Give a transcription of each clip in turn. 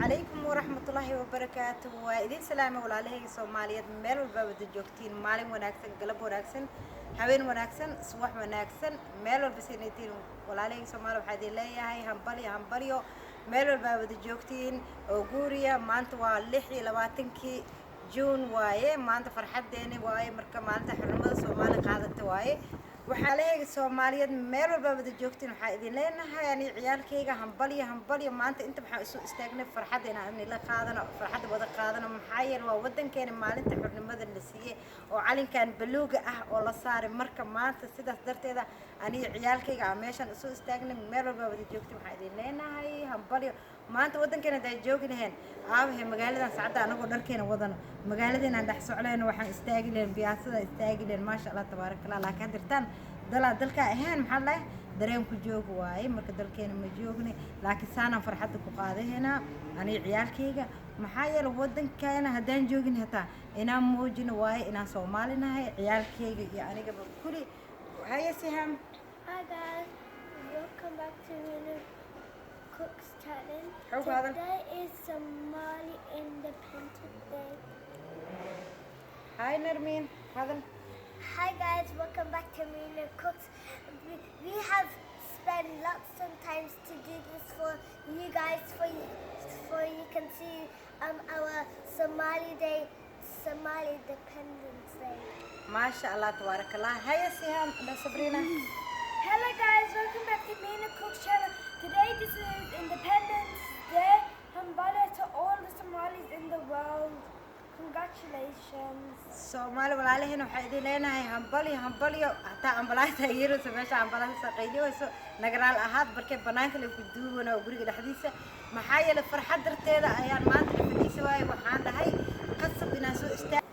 عليكم ورحمة الله وبركاته وإذن سلامة والعليه الصوماليات ميل والبابد الجوكتين مالي وناكسن قلب وناكسن حوين وناكسن صبح وناكسن ميل والبسينيتين والعليه الصومال وحدي لي هاي همبليو ميل والبابد الجوكتين وقوريا مانتوا اللحي لواتنكي جون واي مانتا فرحت ديني واي مركا مانتا حرمة الصومالي قادت واي وحاليا الصوماليات ميل والبابد الجوكتين وحايدين لنا يعني عيالكيغا همبليو maanta inta waxaan isu istaagnay farxadeena aan la qaadano farxada wada qaadano maxayir waa wadankeena maalinta xornimada la siiyay oo calinkan baluuga ah oo la saaray marka maanta sidaas darteeda aniga ciyaalkayga aan meeshan isu istaagnay meel walba wada joogtay waxaan idin leenahay hambalyo maanta wadankeena ay joognaayeen aabahay magaaladan saacada anagoo dharkeena wadano magaaladeena dhex socleena waxaan istaagi leen biyaasada istaagi leen maasha Allah tabarakallah laakiin dirtaan dalka ahaan maxaa la dareen ku joog waaye marka dalkeena ma joogni laakiin saana farxad ku qaadayna ani ciyaalkayga maxaa yeelay wadankeena hadaan joogin hataa inaan muujino waaye inaan Soomaalinahay ciyaalkayga iyo aniga kulli haya Siham. Hi guys, welcome back to Nina Cooks Challenge. Today is Somali Independence Day. Hi Nermin, Hi guys, welcome back to Nina Cooks. We have spent lots of times to do this for you guys, for you can see our Somali Independence Day. MashaAllah, tabarakallah. Hi Siham, Sabrina. Hello guys, welcome back to Nina Cooks channel. Today this is Independence Day. Hambala to all the Somalis in the world. Congratulations. Somali walaalaheen waxay idin leenahay hambalyo hataa ambalaasta yiro sameesha ambalaasta qayliyo nagaraal ahaad barkay banaanka la ku duubana oo guriga dhaxdiisa maxaa yeelay farxad darteeda ayaan maanta fadhiisay waay waxaan dhahay qasab inaan soo istaag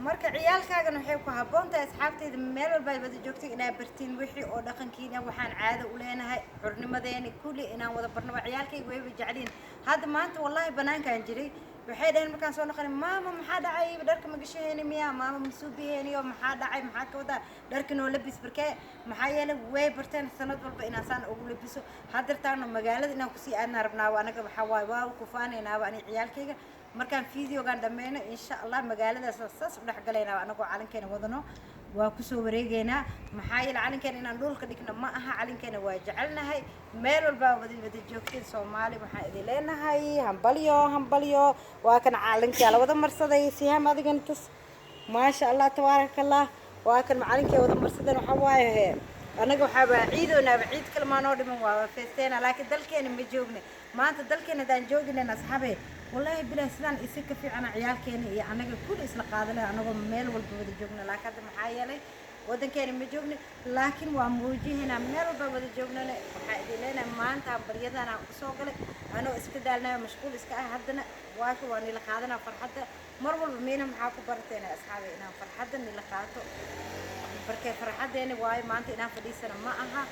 marka ciyaalkaagan waxay ku haboontahay asxaabteeda meel walba ay wada joogtay inay bartiin wixii oo dhaqankiina waxaan caado u leenahay xurnimadeena kulli inaan wada barno ciyaalkayga way jeceliin hadda maanta wallahi banaankaan jiray waxay dhayn markaan soo noqon maama maxaa dhacay dharka ma gashaheeni miya maama masuubiheeni oo maxaa dhacay maxaa ka wada dharka noo labis barkee maxaa yeelay way barteen sanad walba inaan saan ugu labiso hadartaana magaalada inaan ku sii aadna rabnaa anaga waxa waay waa ku faanaynaa ani ciyaalkayga markaan fiidiyogan dhameeyno insha Allah magaaladaas saas u dhax galeynaa anagoo calankeena wadano waa ku soo wareegeynaa maxaa yeelay calankeena inaan dhulka dhigno ma aha calankeena waa jecelnahay meel walba wada joogteen Soomaali waxaan idin leenahay hambalyo waa kan calanka la wada marsaday Siham adigan tus maasha Allah tabarakallah waa kan calanka wada marsaday waxa waaye anaga waxa ciidoonaba ciid kale ma noo dhiman waa feesteena laakiin dalkeena ma joogna maanta dalkeena daan joognayna asxaabe wallahi bilaa sidaan isika fiicana ciyaalkeena iyo anaga kulli isla qaadalay anagoo meel walba wada joogna laakiin maxaa yeelay wadankeena ma joogna laakiin waa muujihina meel walba wada joognana waxa idin leenahay maanta baryadana ku soo galay anoo iska daalnaa mashquul iska ah haddana waa nila qaadana farxadda mar walba meena maxaa ku barteena asxaabe inaan farxadda nila qaato barkay farxadeena waay maanta inaan fadhiisana ma aha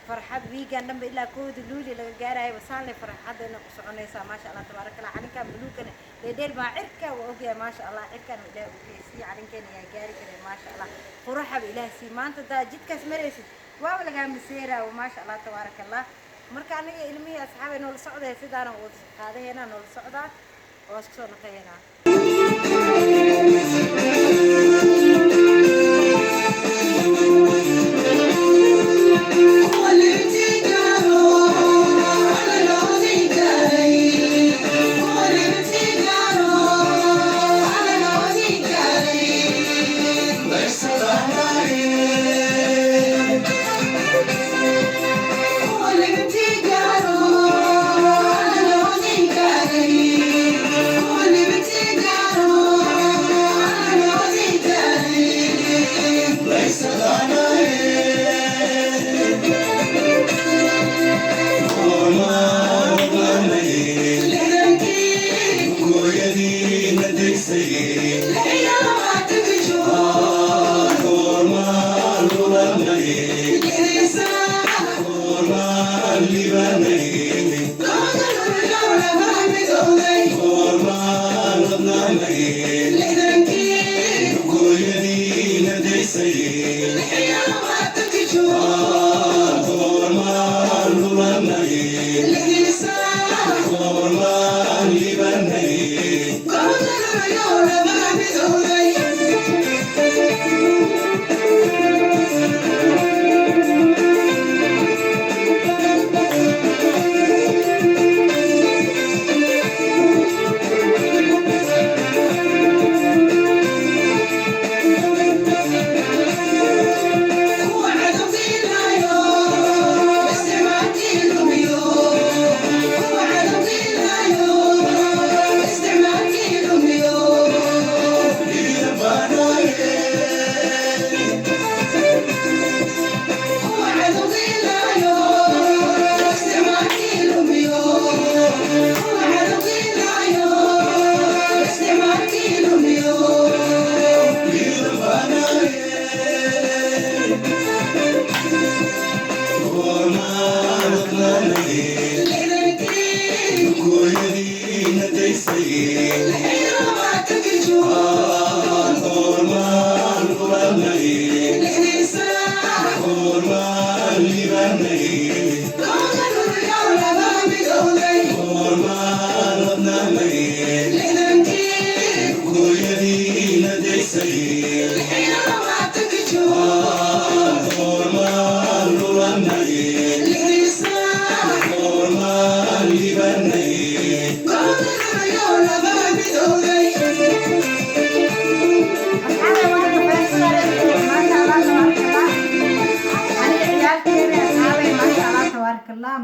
farxad weekend dhanba ilaa kooda luuli laga gaarayo wasaale farxadeena ku soconaysa maasha Allah tabarakallah calinka buluugana dheer baa cirka waa ogyahay maasha Allah cirkan ilaahay u geeyay calinkeena yaa gaari karay maasha Allah quraxab ilaahay si maanta daa jidkaas maraysid waa laga miseeraa maasha Allah tabarakallah marka aniga ilmihi asxaabay noo socday sidaan oo qaadaheena noo socdaa oo isku soo naqayna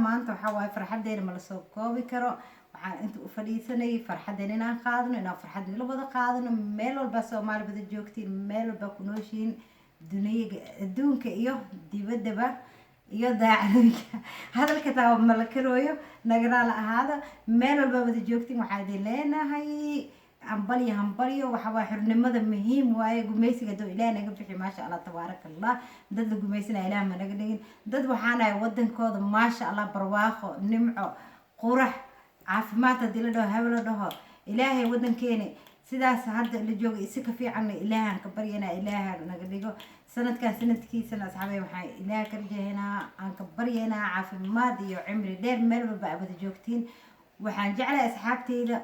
maanta waxa way farxadeena ma la soo koobi karo waxaan inta u fadhiisanay farxadeena inaan qaadano inaan farxad la wada qaadano meel walba Soomaali wada joogtiin meel walba ku nooshiin dunida adduunka iyo dibadaba iyo daacadooyinka hadalka taa ma la karooyo nagaraal ahaada meel walba wada joogtiin waxaa idin leenahay hambalyo waxa waa xurnimada muhiim waaye gumeysiga doo ilaahay naga bixi ma sha Allah tabarakallah dad la gumeysana ilaahay ma naga dhigin dad waxaana wadankooda ma sha Allah barwaaqo nimco qurax caafimaad hadii la dhaho hablo dhaho ilaahay wadankeena sidaas hadda la joogo isika fiican ilaahan ka baryana ilaahay naga dhigo sanadkan sanadkiisa asxaabay waxaan ilaahay ka rajaynaa aan ka baryaynaa caafimaad iyo cimri dheer meel walba wada joogtiin waxaan jeclahay asxaabteyda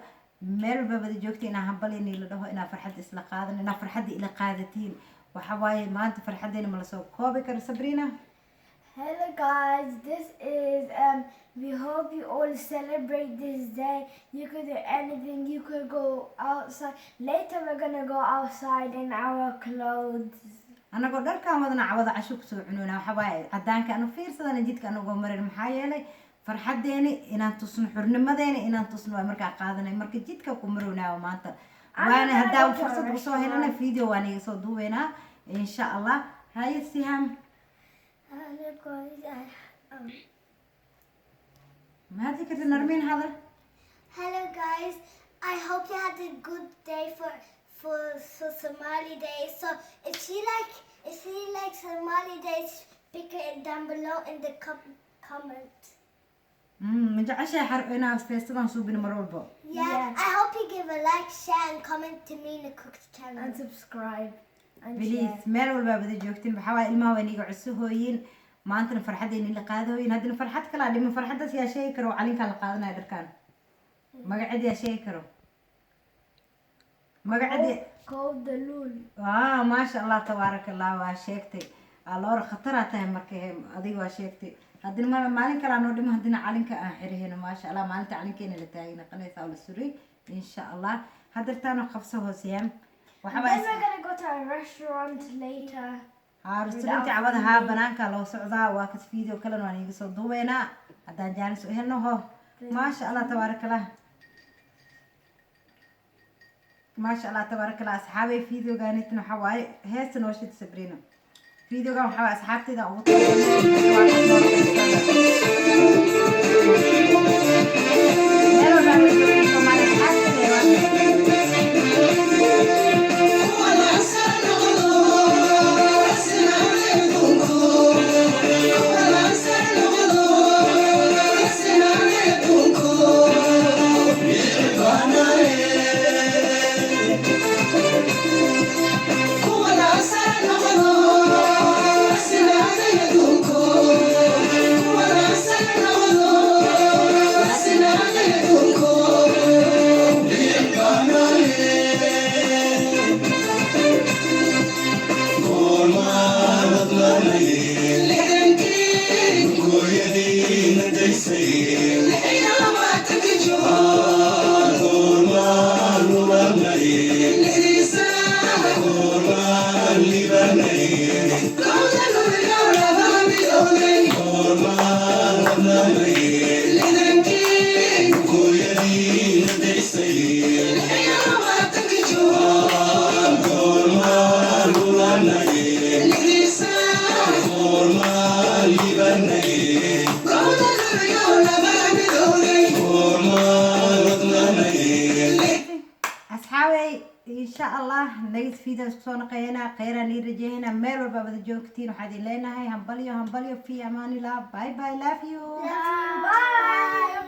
meel walba wada joogtiin inaan hambalyeynay la dhaho inaan farxad isla qaadan inaan farxad ila qaadatiin waxa waaye maanta farxadeena ma la soo koobi karo Sabrina. Hello guys, this is we hope you all celebrate this day. You could do anything, you could go outside. Later we're gonna go outside in our clothes. أنا قدر كام هذا نعوض عشوك سو عنونا حبايب عدان كانوا فير صدق جيت كانوا قمر المحايلة فرحة ديني إن تصن حرنما ديني إن تصن ومركع قاعدنا مركع جيت كقمرونا وما أنت وأنا هدا فرصة بصوا هنا فيديو وأنا يصدوا هنا إن شاء الله هاي السهام. ما هذي كده نرمين هذا. Hello guys, I hope you had a good day for Somali Day. So if you like Somali Day, pick it down below in the comment. من جعشة حرقنا فيستنا نصوب المرور. Yeah, I hope you give a like, share, and comment to me in the Cook's channel and subscribe. بليز مال والباب ذي جوكتين بحواي الماء ونيجوا عسوهين ما أنتنا فرحتين اللي قادوين هذين فرحت كلا دي من فرحت يا شيكرو عليك على قادنا دركان ما قاعد يا شيكرو ما قاعد كود دلول ما شاء الله تبارك الله واشيكتي الله خطرته مركه أدي واشيكتي هذين ما عليك على نودي ما هذين عليك آخره ما شاء الله ما أنت عليك إن اللي تاعينا قناة أول السوري إن شاء الله هدرتنا خفصه سيام Then we're gonna go to a restaurant later. رستورانت عوضها بنانك لو صعدا واكس فيديو كلنا ونيجي صدوينا هذا جالس هنا هو ما شاء الله تبارك الله ما شاء الله تبارك الله أصحابي فيديو قانتنا حواي هيس نوشت سبرينا فيديو قام حواي أصحابتي ده أبو Cool. أصحابي إن شاء الله نجد فيديو سكسونا قينا خيرا لي رجينا مير وبابا جوكتين وحادي لنا هاي همبليو في أمان الله باي باي لاف يو Bye.